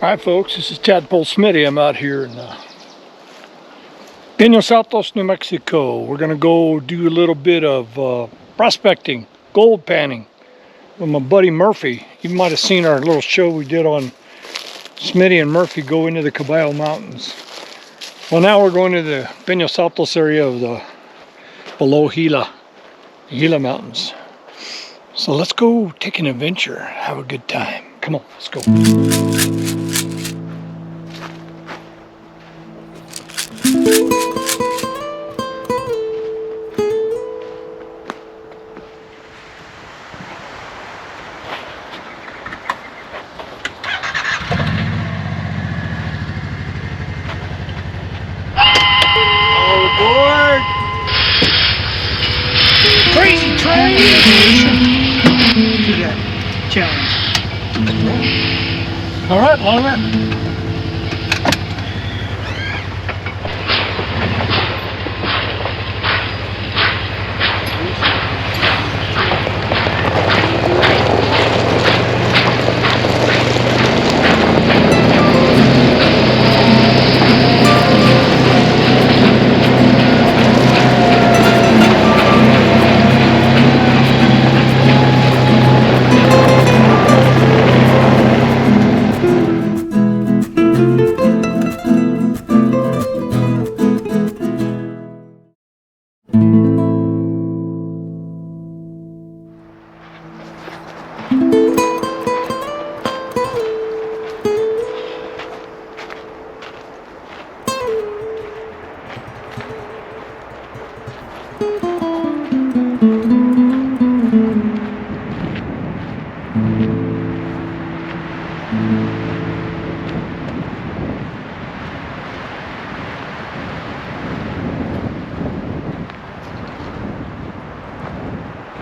Hi folks, this is Tadpole Smitty. I'm out here in Pinos Altos, New Mexico. We're going to go do a little bit of prospecting, gold panning with my buddy Murphy. You might have seen our little show we did on Smitty and Murphy go into the Gila Mountains. Well, now we're going to the Pinos Altos area of the below Gila Mountains. So let's go take an adventure, have a good time. Come on, let's go. Crazy train! Do that challenge. All right, long run.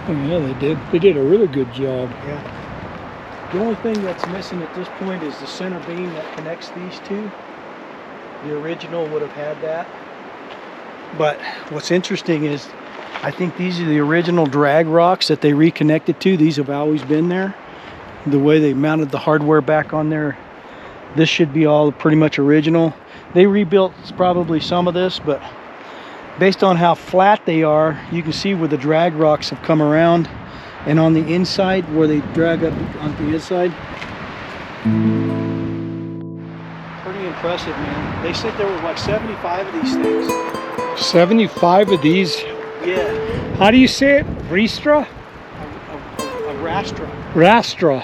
Oh, yeah, they did. They did a really good job. Yeah. The only thing that's missing at this point is the center beam that connects these two. The original would have had that. But what's interesting is, I think these are the original drag rocks that they reconnected to. These have always been there. The way they mounted the hardware back on there, this should be all pretty much original. They rebuilt probably some of this, but based on how flat they are, you can see where the drag rocks have come around, and on the inside where they drag up onto the inside. Pretty impressive, man. They said there were like 75 of these things. 75 of these? Yeah. How do you say it? Arrastra? Arrastra. Arrastra.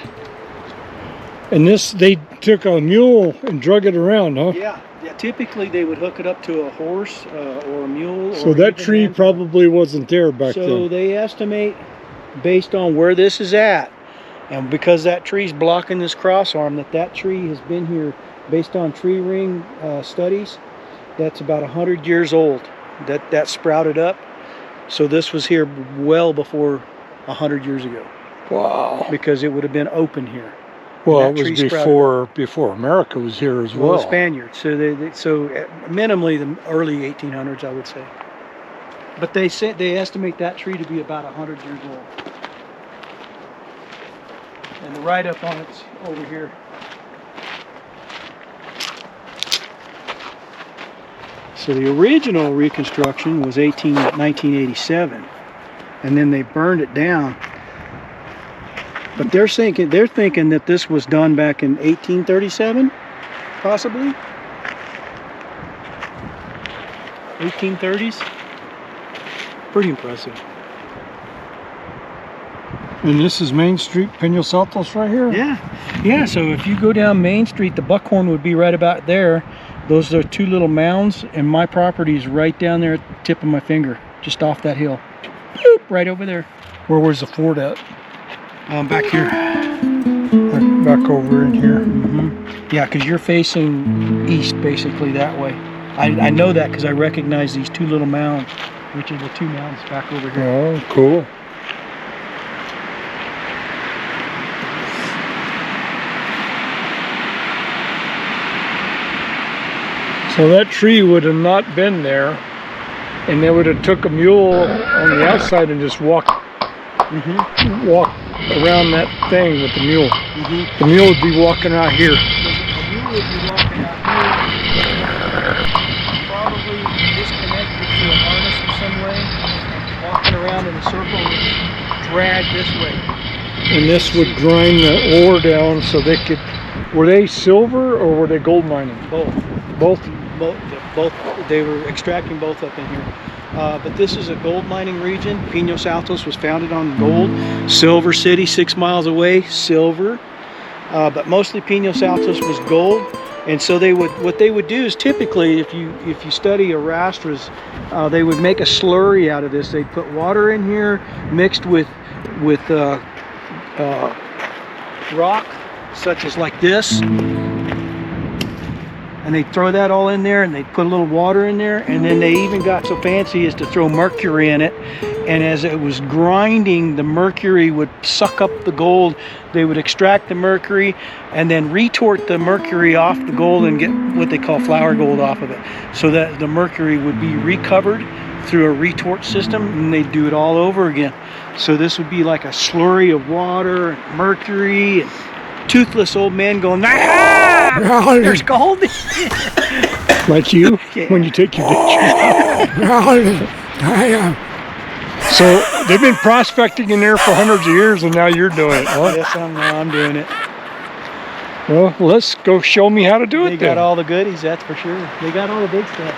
And this, they took a mule and drug it around, huh? Yeah. Yeah, typically they would hook it up to a horse or a mule. So that tree probably wasn't there back then. So they estimate, based on where this is at, and because that tree's blocking this cross arm, that tree has been here, based on tree ring studies, that's about 100 years old. That sprouted up. So this was here well before 100 years ago. Wow. Because it would have been open here. Well, it was before America was here as well. The Spaniards. So so minimally the early 1800s, I would say. But they estimate that tree to be about 100 years old. And the write-up on it's over here. So the original reconstruction was 1987, and then they burned it down. But they're thinking that this was done back in 1837, possibly. 1830s. Pretty impressive. And this is Main Street, Pinos Altos, right here? Yeah. Yeah, so if you go down Main Street, the Buckhorn would be right about there. Those are two little mounds, and my property is right down there at the tip of my finger, just off that hill. Boop, right over there. Where was the fort at? Back here. Back over in here. Mm-hmm. Yeah, because you're facing east, basically, that way. I know that because I recognize these two little mounds, which are the two mounds back over here. Oh, cool. So that tree would have not been there, and they would have took a mule on the outside and just walked around that thing with the mule. The mule would be walking out here. A mule would be walking out here, probably disconnected to a harness in some way, walking around in a circle and drag this way. And this would grind the ore down so they could, were they silver or were they gold mining? Both. Both? Both. They were extracting both up in here. But this is a gold mining region. Pinos Altos was founded on gold. Silver City, 6 miles away, silver. But mostly Pinos Altos was gold. And so what they would do is typically, if you study Arrastras, they would make a slurry out of this. They'd put water in here mixed with rock, such as like this, and they'd throw that all in there, and they'd put a little water in there, and then they even got so fancy as to throw mercury in it. And as it was grinding, the mercury would suck up the gold. They would extract the mercury and then retort the mercury off the gold and get what they call flour gold off of it, so that the mercury would be recovered through a retort system, and they'd do it all over again. So this would be like a slurry of water and mercury and toothless old men going, ah, there's gold. Like you, when you take your pictures. So they've been prospecting in there for hundreds of years, and now you're doing it, huh? Yes, I'm doing it. Well, let's go show me how to do it. They got all the goodies, that's for sure. They got all the big stuff.